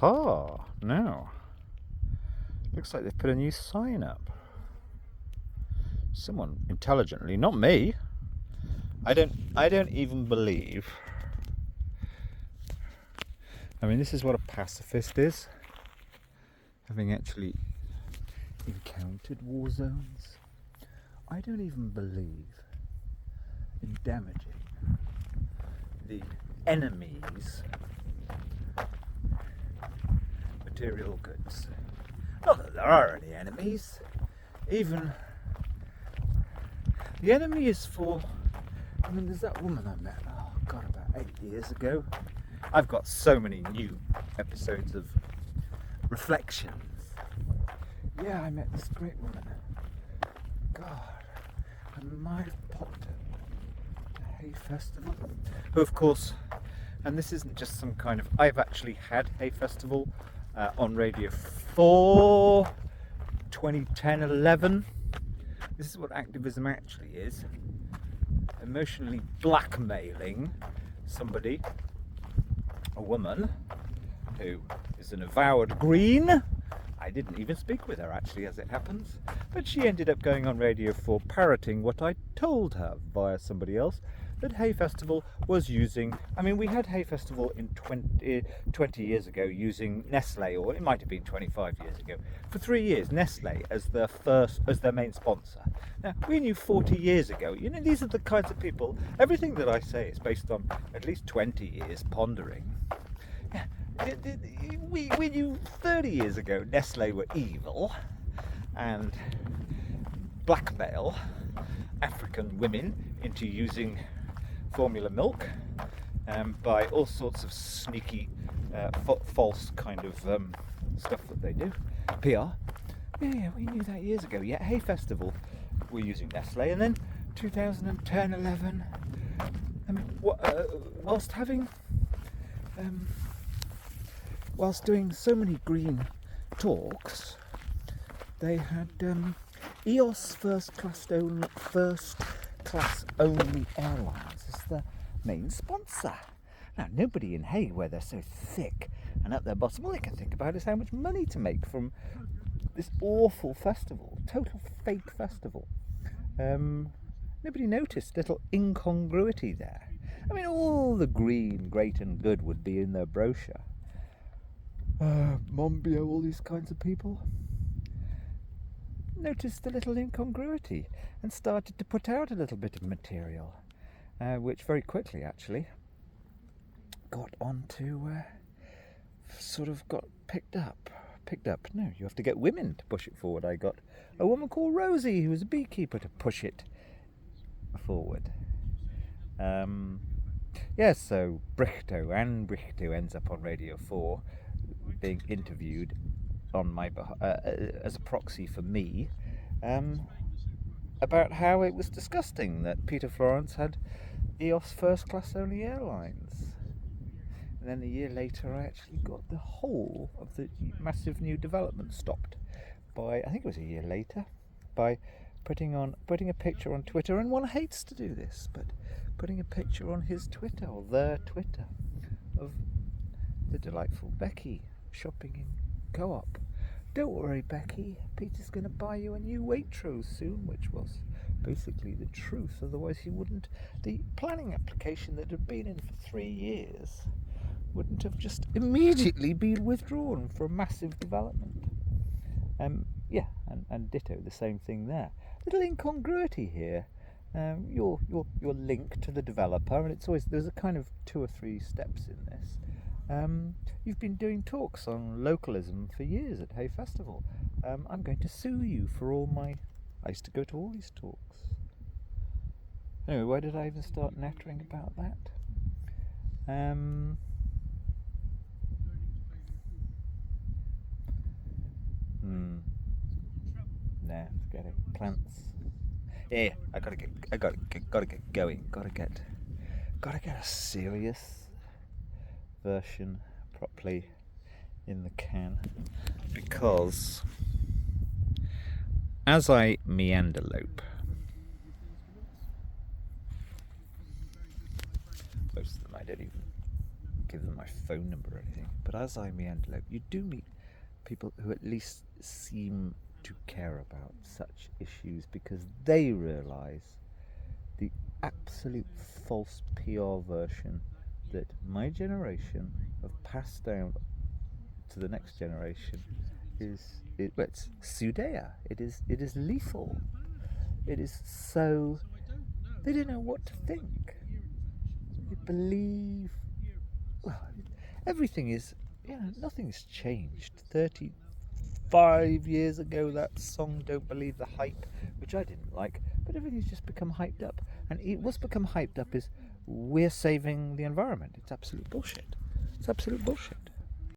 Ah, no. Looks like they've put a new sign up. Someone intelligently, not me. I don't even believe. I mean, this is what a pacifist is. Having actually encountered war zones. I don't even believe in damaging the enemy's material goods. Not that there are any enemies. Even the enemy is for. I mean, there's that woman I met. Oh God, about 8 years ago. I've got so many new episodes of reflections. Yeah, I met this great woman. God, I might have popped at a Hay Festival. Who, of course, and this isn't just some kind of. I've actually had Hay Festival on Radio 4, 2010, 11. This is what activism actually is. Emotionally blackmailing somebody, a woman, who is an avowed Green. I didn't even speak with her, actually, as it happens. But she ended up going on Radio 4 parroting what I told her via somebody else, that Hay Festival was using. I mean, we had Hay Festival in 20 years ago using Nestle, or it might have been 25 years ago. For 3 years, Nestle as their main sponsor. Now, we knew 40 years ago. You know, these are the kinds of people. Everything that I say is based on at least 20 years pondering. We knew 30 years ago Nestle were evil and blackmail African women into using formula milk by all sorts of sneaky, false kind of stuff that they do. PR. Yeah, we knew that years ago. Yeah, Hay Festival were using Nestle, and then 2010, 11. I mean, whilst having. Whilst doing so many green talks, they had EOS first class only airlines as the main sponsor. Now, nobody in Hay, where they're so thick and at their bottom, all they can think about is how much money to make from this awful festival, total fake festival. Nobody noticed little incongruity there. I mean, all the green, great and good would be in their brochure. Monbiot, all these kinds of people noticed a little incongruity and started to put out a little bit of material, which very quickly actually got picked up. No, you have to get women to push it forward. I got a woman called Rosie, who was a beekeeper, to push it forward. So Anne Brichto ends up on Radio 4 being interviewed on my as a proxy for me about how it was disgusting that Peter Florence had EOS first class only airlines. And then a year later I actually got the whole of the massive new development stopped by, I think it was a year later, by putting a picture on Twitter, and one hates to do this, but putting a picture on his Twitter, or their Twitter, of the delightful Becky shopping in Co-op. Don't worry, Becky, Peter's going to buy you a new Waitrose soon, which was basically the truth, otherwise he wouldn't. The planning application that had been in for 3 years wouldn't have just immediately been withdrawn for a massive development. And ditto, the same thing there. Little incongruity here. You're linked to the developer, and it's always, there's a kind of 2 or 3 steps in this. You've been doing talks on localism for years at Hay Festival. I'm going to sue you for all my. I used to go to all these talks. Anyway, why did I even start nattering about that? Nah, forget it. Plants. Yeah, I gotta get going. Gotta get a serious version properly in the can, because as I meanderlope, most of them I don't even don't give them my phone number or anything, but as I meander, you do meet people who at least seem to care about such issues because they realise the absolute false PR version that my generation have passed down to the next generation it's pseudea. It is lethal. It is so. They don't know what to think. They believe. Well, everything is. Nothing's changed. 35 years ago, that song "Don't Believe the Hype," which I didn't like, but everything's just become hyped up. And what's become hyped up is we're saving the environment. It's absolute bullshit. It's absolute bullshit.